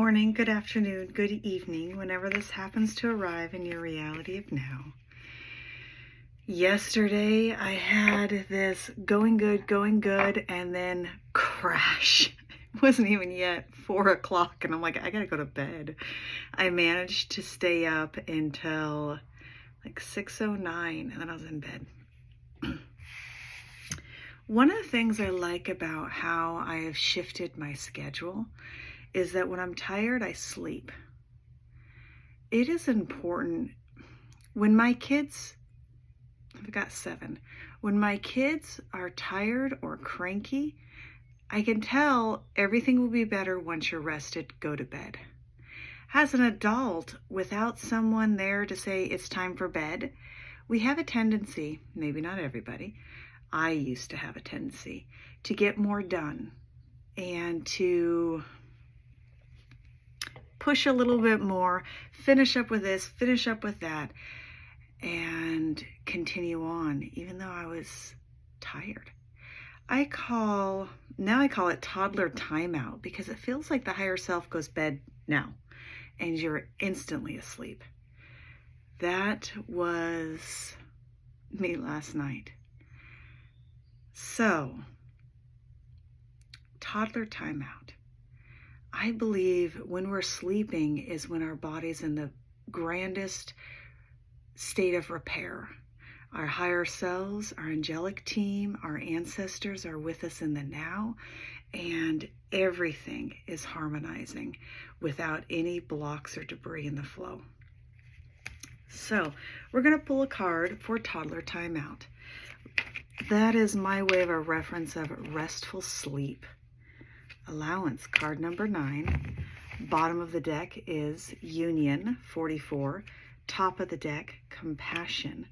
morning, good afternoon, good evening, whenever this happens to arrive in your reality of now. Yesterday, I had this going good, and then crash. It wasn't even yet 4 o'clock, and I'm like, I gotta go to bed. I managed to stay up until like 6:09, and then I was in bed. One of the things I like about how I have shifted my schedule is that when I'm tired, I sleep. It is important. When my kids, I've got 7, when my kids are tired or cranky, I can tell everything will be better once you're rested, go to bed. As an adult, without someone there to say it's time for bed, we have a tendency, maybe not everybody, I used to have a tendency to get more done and to push a little bit more, finish up with this, finish up with that, and continue on, even though I was tired. Now I call it toddler timeout because it feels like the higher self goes bed now and you're instantly asleep. That was me last night. So, toddler timeout. I believe when we're sleeping is when our body's in the grandest state of repair. Our higher selves, our angelic team, our ancestors are with us in the now, and everything is harmonizing without any blocks or debris in the flow. So, we're going to pull a card for toddler timeout. That is my way of a reference of restful sleep. Allowance, card number 9. Bottom of the deck is Union, 44. Top of the deck, Compassion,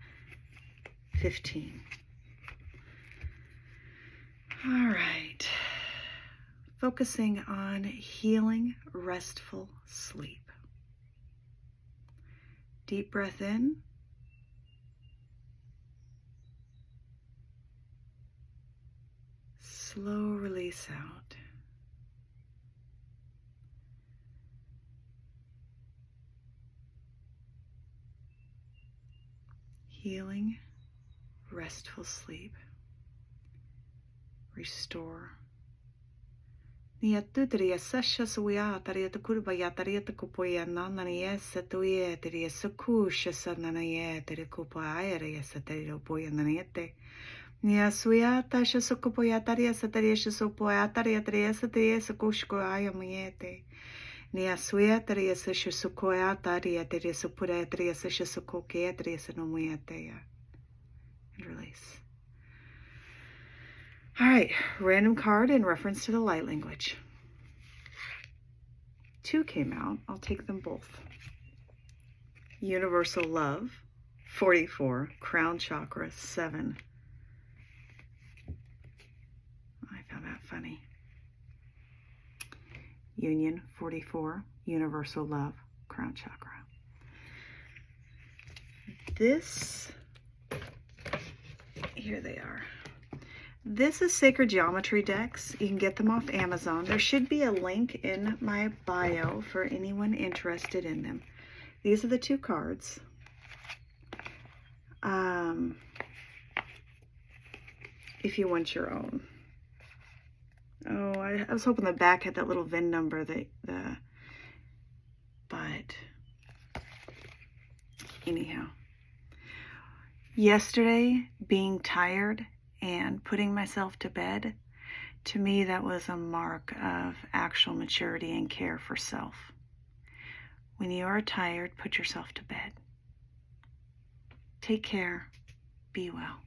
15. All right. Focusing on healing, restful sleep. Deep breath in. Slow release out. Healing, restful sleep. Restore. Niatutria sasha suya taria kurba taria kupoya nanania satuye taria sakusha sananaye taria kupaya satario poya naniete. Nia suya tasha sukupoya taria sataria supoya taria taria sataria sakushkoya miete. Nia suya taria sasha sukoya taria taria supura taria sasha sukoke taria sanomuyatea. And release. All right, random card in reference to the light language. 2 came out. I'll take them both. Universal Love, 44. Crown Chakra, 7. I found that funny. Union, 44. Universal Love, Crown Chakra. Here they are. This is Sacred Geometry decks. You can get them off Amazon. There should be a link in my bio for anyone interested in them. These are the 2 cards. If you want your own. Oh, I was hoping the back had that little VIN number. But anyhow. Yesterday, being tired and putting myself to bed, to me that was a mark of actual maturity and care for self. When you are tired, put yourself to bed. Take care. Be well.